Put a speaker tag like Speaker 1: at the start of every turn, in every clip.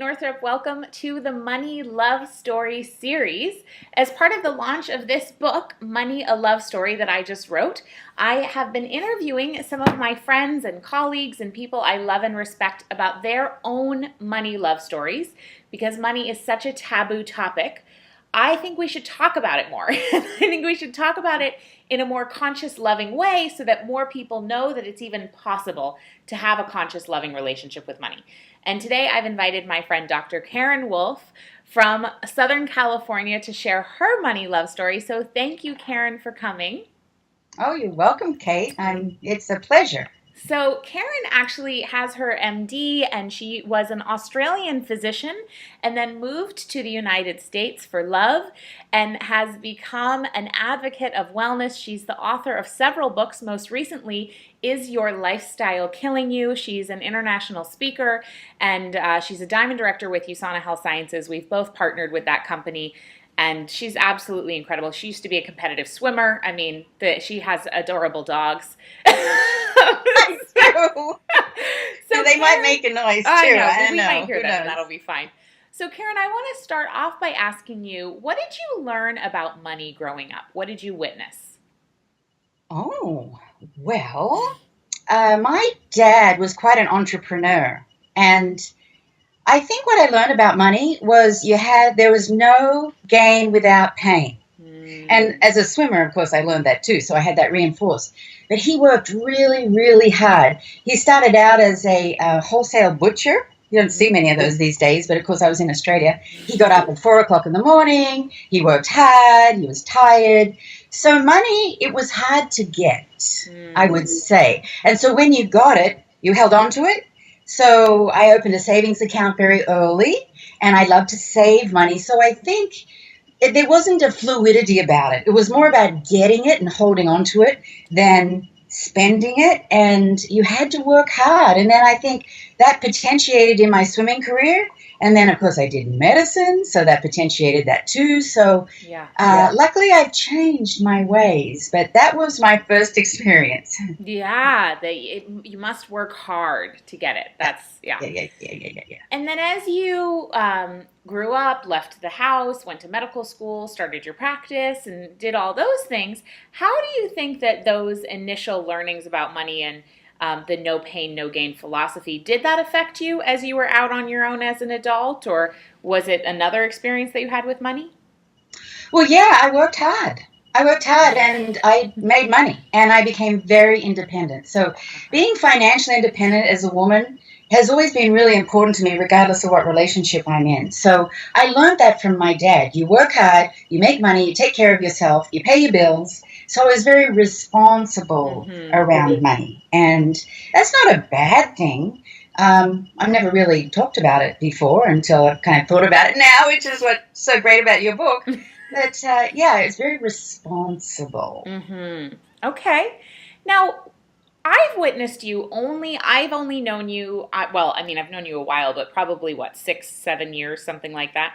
Speaker 1: Northrup. Welcome to the Money Love Story series. As part of the launch of this book, Money, a Love Story, that I just wrote, I have been interviewing some of my friends and colleagues and people I love and respect about their own money love stories because money is such a taboo topic. I think we should talk about it more. I think we should talk about it in a more conscious, loving way so that more people know that it's even possible to have a conscious, loving relationship with money. And today I've invited my friend Dr. Karen Wolfe from Southern California to share her money love story. So thank you, Karen, for coming.
Speaker 2: Oh, you're welcome, Kate. It's a pleasure.
Speaker 1: So Karen actually has her MD, and she was an Australian physician and then moved to the United States for love and has become an advocate of wellness. She's the author of several books. Most recently, Is Your Lifestyle Killing You? She's an international speaker, and she's a diamond director with USANA Health Sciences. We've both partnered with that company. And she's absolutely incredible. She used to be a competitive swimmer. I mean, she has adorable dogs.
Speaker 2: So they
Speaker 1: Karen,
Speaker 2: might make a noise too.
Speaker 1: I know, we
Speaker 2: know.
Speaker 1: might hear
Speaker 2: Who
Speaker 1: them, and
Speaker 2: knows?
Speaker 1: that'll be fine. So, Karen, I want to start off by asking you, what did you learn about money growing up? What did you witness?
Speaker 2: Oh, well, my dad was quite an entrepreneur, and I think what I learned about money was there was no gain without pain. And as a swimmer, of course, I learned that too, so I had that reinforced. But he worked really, really hard. He started out as a wholesale butcher. You don't see many of those these days, but of course I was in Australia. He got up at 4 o'clock in the morning. He worked hard. He was tired. So money, it was hard to get, I would say. And so when you got it, you held on to it. So I opened a savings account very early, and I love to save money. So I think there wasn't a fluidity about it. It was more about getting it and holding on to it than spending it. And you had to work hard. And then I think that potentiated in my swimming career. And then, of course, I did medicine, so that potentiated that too. So luckily I've changed my ways. But that was my first experience.
Speaker 1: Yeah, you must work hard to get it.
Speaker 2: Yeah.
Speaker 1: And then as you grew up, left the house, went to medical school, started your practice, and did all those things, how do you think that those initial learnings about money and the no pain, no gain philosophy, did that affect you as you were out on your own as an adult, or was it another experience that you had with money?
Speaker 2: Well, yeah, I worked hard. And I made money, and I became very independent. So being financially independent as a woman has always been really important to me, regardless of what relationship I'm in. So I learned that from my dad. You work hard, you make money, you take care of yourself, you pay your bills. So I was very responsible around money. And that's not a bad thing. I've never really talked about it before until I've kind of thought about it now, which is what's so great about your book. But it's very responsible.
Speaker 1: Okay. Now, I've only known you, I've known you a while, but probably 6, 7 years, something like that.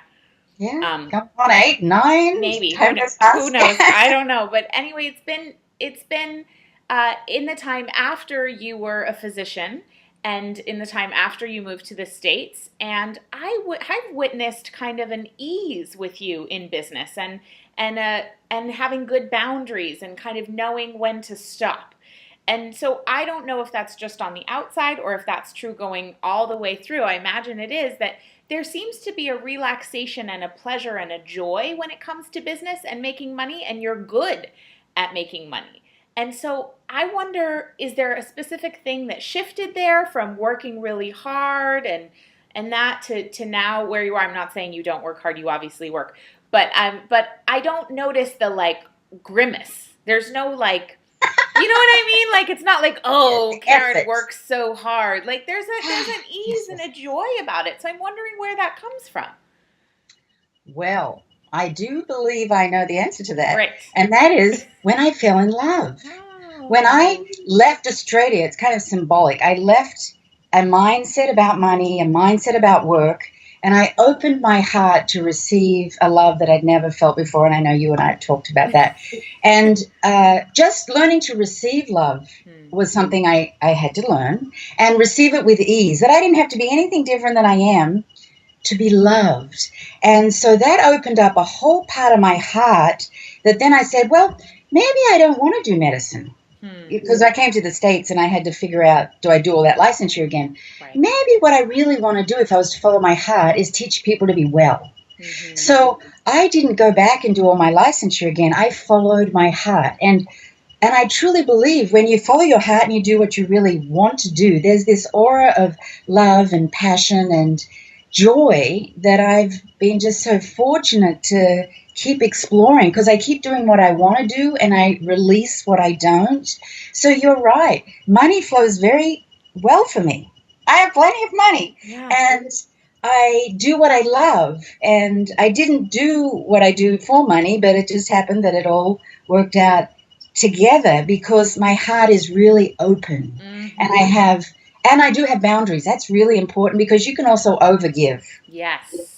Speaker 2: Yeah, come on, 8, 9.
Speaker 1: Maybe. Who knows? I don't know. But anyway, it's been in the time after you were a physician and in the time after you moved to the States, and I've witnessed kind of an ease with you in business and having good boundaries and kind of knowing when to stop. And so I don't know if that's just on the outside or if that's true going all the way through. I imagine it is, that there seems to be a relaxation and a pleasure and a joy when it comes to business and making money, and you're good at making money. And so I wonder, is there a specific thing that shifted there from working really hard and that to now where you are? I'm not saying you don't work hard, you obviously work, but I don't notice the grimace. There's no you know what I mean? It's not like, oh, Karen works so hard. There's an ease and a joy about it. So I'm wondering where that comes from.
Speaker 2: Well, I do believe I know the answer to that.
Speaker 1: Right.
Speaker 2: And that is when I fell in love.
Speaker 1: Oh.
Speaker 2: When I left Australia, it's kind of symbolic. I left a mindset about money, a mindset about work, and I opened my heart to receive a love that I'd never felt before. And I know you and I have talked about that. And just learning to receive love was something I had to learn, and receive it with ease, that I didn't have to be anything different than I am to be loved. And so that opened up a whole part of my heart that then I said, well, maybe I don't want to do medicine. Because I came to the States and I had to figure out, do I do all that licensure again?
Speaker 1: Right.
Speaker 2: Maybe what I really want to do if I was to follow my heart is teach people to be well. So I didn't go back and do all my licensure again. I followed my heart. And I truly believe when you follow your heart and you do what you really want to do, there's this aura of love and passion and joy that I've been just so fortunate to keep exploring, because I keep doing what I want to do and I release what I don't. So you're right. Money flows very well for me. I have plenty of money.
Speaker 1: Yeah.
Speaker 2: And I do what I love. And I didn't do what I do for money, but it just happened that it all worked out together because my heart is really open. And I do have boundaries. That's really important because you can also overgive.
Speaker 1: Yes.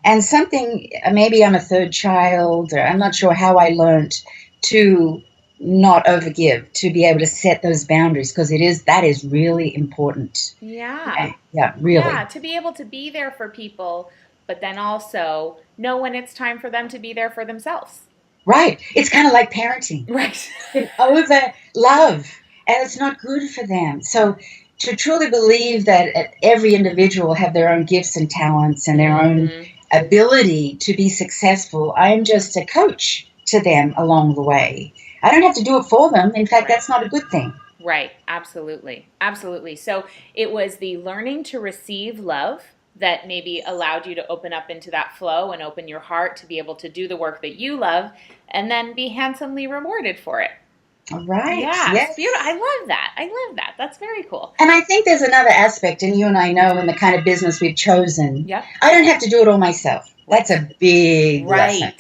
Speaker 2: And something, maybe I'm a third child, or I'm not sure how I learned to not overgive, to be able to set those boundaries, because that is really important.
Speaker 1: Yeah.
Speaker 2: Yeah, really.
Speaker 1: Yeah, to be able to be there for people, but then also know when it's time for them to be there for themselves.
Speaker 2: Right. It's kind of like parenting.
Speaker 1: Right.
Speaker 2: Over love, and it's not good for them. So to truly believe that every individual will have their own gifts and talents and their own ability to be successful, I'm just a coach to them along the way. I don't have to do it for them. In fact, that's not a good thing.
Speaker 1: Right. Absolutely. Absolutely. So it was the learning to receive love that maybe allowed you to open up into that flow and open your heart to be able to do the work that you love and then be handsomely rewarded for it.
Speaker 2: Right.
Speaker 1: Yeah.
Speaker 2: Yes.
Speaker 1: Beautiful. I love that. I love that. That's very cool.
Speaker 2: And I think there's another aspect, and you and I know in the kind of business we've chosen,
Speaker 1: Yep.
Speaker 2: I don't have to do it all myself. That's a big lesson.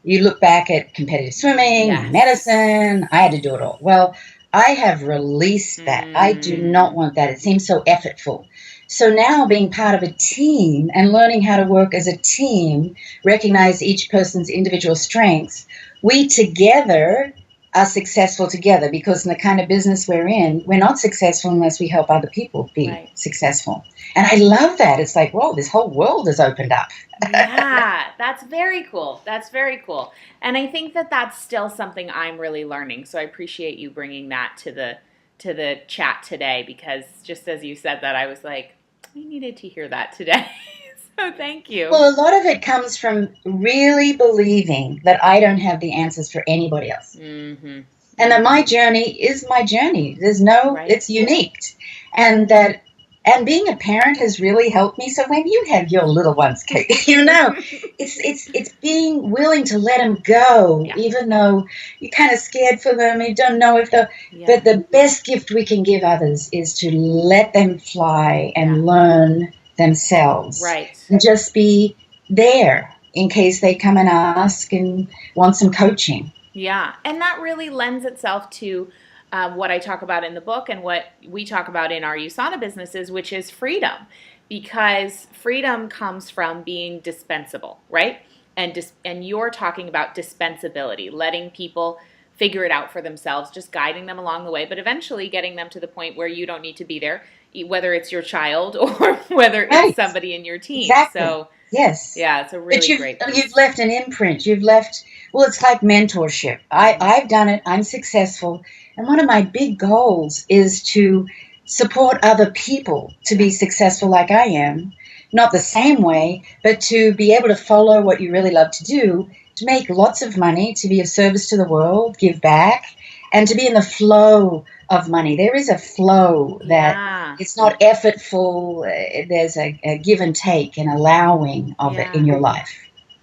Speaker 2: You look back at competitive swimming, medicine, I had to do it all. Well, I have released that. I do not want that. It seems so effortful. So now being part of a team and learning how to work as a team, recognize each person's individual strengths, we together are successful together, because in the kind of business we're in, we're not successful unless we help other people be successful. And I love that. It's like, whoa, this whole world has opened up.
Speaker 1: Yeah, that's very cool. That's very cool. And I think that that's still something I'm really learning. So I appreciate you bringing that to the chat today, because just as you said that, I was like, I needed to hear that today. So thank you.
Speaker 2: Well, a lot of it comes from really believing that I don't have the answers for anybody else. And that my journey is my journey. There's no, it's unique. And being a parent has really helped me. So when you have your little ones, Kate, it's being willing to let them go, even though you're kind of scared for them. You don't know if they'll. But the best gift we can give others is to let them fly and learn themselves. And just be there in case they come and ask and want some coaching.
Speaker 1: Yeah. And that really lends itself to what I talk about in the book and what we talk about in our USANA businesses, which is freedom. Because freedom comes from being dispensable, right? And you're talking about dispensability, letting people figure it out for themselves, just guiding them along the way, but eventually getting them to the point where you don't need to be there, whether it's your child or whether it's somebody in your team.
Speaker 2: Exactly.
Speaker 1: So
Speaker 2: yes,
Speaker 1: yeah, it's a really great piece.
Speaker 2: You've left an imprint. You've left. Well, it's like mentorship. I've done it. I'm successful, and one of my big goals is to support other people to be successful like I am. Not the same way, but to be able to follow what you really love to do, to make lots of money, to be of service to the world, give back, and to be in the flow of money. There is a flow that it's not effortful. There's a give and take and allowing of it in your life.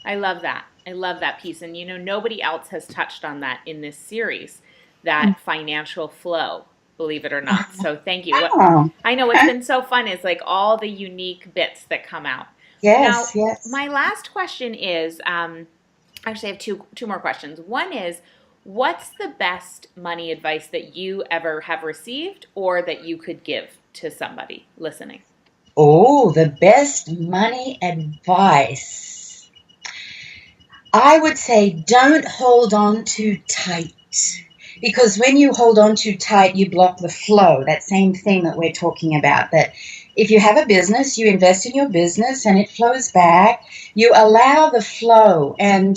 Speaker 1: I love that. I love that piece. And, nobody else has touched on that in this series, that financial flow, believe it or not. So thank you. I know what's been so fun is like all the unique bits that come out.
Speaker 2: Yes,
Speaker 1: now, my last question is, actually I have two more questions. One is, what's the best money advice that you ever have received or that you could give to somebody listening?
Speaker 2: Oh, the best money advice. I would say don't hold on too tight. Because when you hold on too tight, you block the flow. That same thing that we're talking about, that if you have a business, you invest in your business and it flows back. You allow the flow. And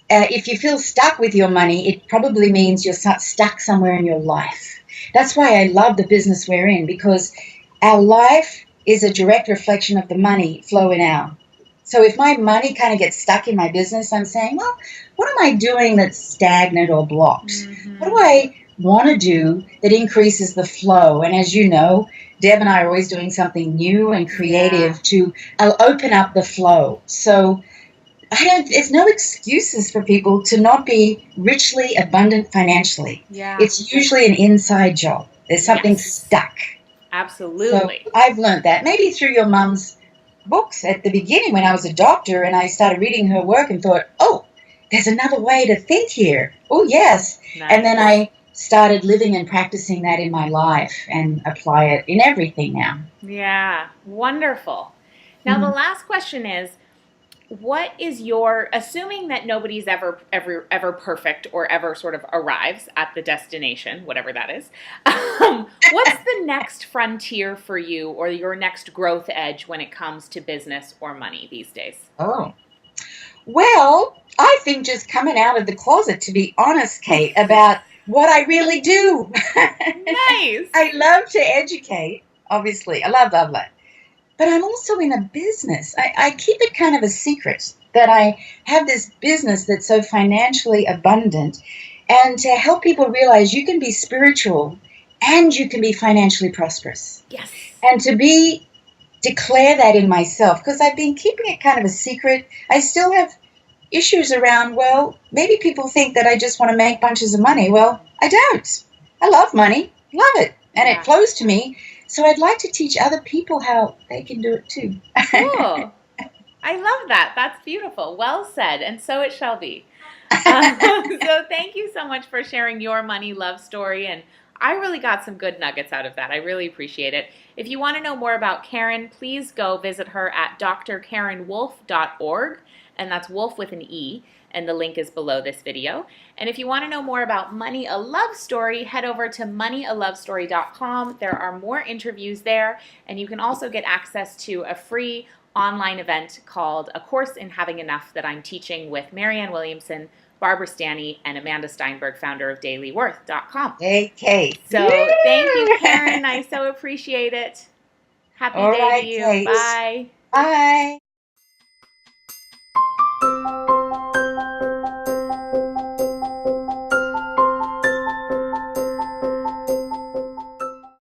Speaker 2: if you feel stuck with your money, it probably means you're stuck somewhere in your life. That's why I love the business we're in, because our life is a direct reflection of the money flowing out. So if my money kind of gets stuck in my business, I'm saying, well, what am I doing that's stagnant or blocked? What do
Speaker 1: Mm-hmm.
Speaker 2: I want to do that increases the flow? And as you know, Deb and I are always doing something new and
Speaker 1: Yeah.
Speaker 2: creative to open up the flow. So there's no excuses for people to not be richly abundant financially.
Speaker 1: Yeah.
Speaker 2: It's usually an inside job. There's something
Speaker 1: Yes.
Speaker 2: stuck. So
Speaker 1: Absolutely.
Speaker 2: I've learned that maybe through your mum's books at the beginning when I was a doctor and I started reading her work and thought, oh, there's another way to think here. Oh, yes. And then
Speaker 1: Nice.
Speaker 2: I started living and practicing that in my life and apply it in everything now.
Speaker 1: Yeah. Wonderful. Now, the
Speaker 2: Mm-hmm.
Speaker 1: last question is, what is your, assuming that nobody's ever perfect or ever sort of arrives at the destination, whatever that is, what's the next frontier for you or your next growth edge when it comes to business or money these days?
Speaker 2: Oh, well, I think just coming out of the closet, to be honest, Kate, about what I really do.
Speaker 1: Nice.
Speaker 2: I love to educate, obviously. I love, love, love. But I'm also in a business. I keep it kind of a secret that I have this business that's so financially abundant, and to help people realize you can be spiritual and you can be financially prosperous.
Speaker 1: Yes.
Speaker 2: And to be declare that in myself, because I've been keeping it kind of a secret. I still have issues around, well, maybe people think that I just want to make bunches of money. Well, I don't. I love money, love it, and it
Speaker 1: Yeah.
Speaker 2: flows to me. So I'd like to teach other people how they can do it too.
Speaker 1: Cool. I love that. That's beautiful. Well said, and so it shall be. So thank you so much for sharing your money love story, and I really got some good nuggets out of that. I really appreciate it. If you want to know more about Karen, please go visit her at drkarenwolfe.org, and that's Wolf with an E, and the link is below this video. And if you want to know more about Money a Love Story, head over to moneyalovestory.com. There are more interviews there, and you can also get access to a free online event called A Course in Having Enough that I'm teaching with Marianne Williamson, Barbara Stanny, and Amanda Steinberg, founder of dailyworth.com.
Speaker 2: Hey, Kate.
Speaker 1: So thank you,
Speaker 2: Woo!
Speaker 1: Karen. I so appreciate it. Happy
Speaker 2: All
Speaker 1: day to
Speaker 2: right,
Speaker 1: you.
Speaker 2: Kate.
Speaker 1: Bye.
Speaker 2: Bye.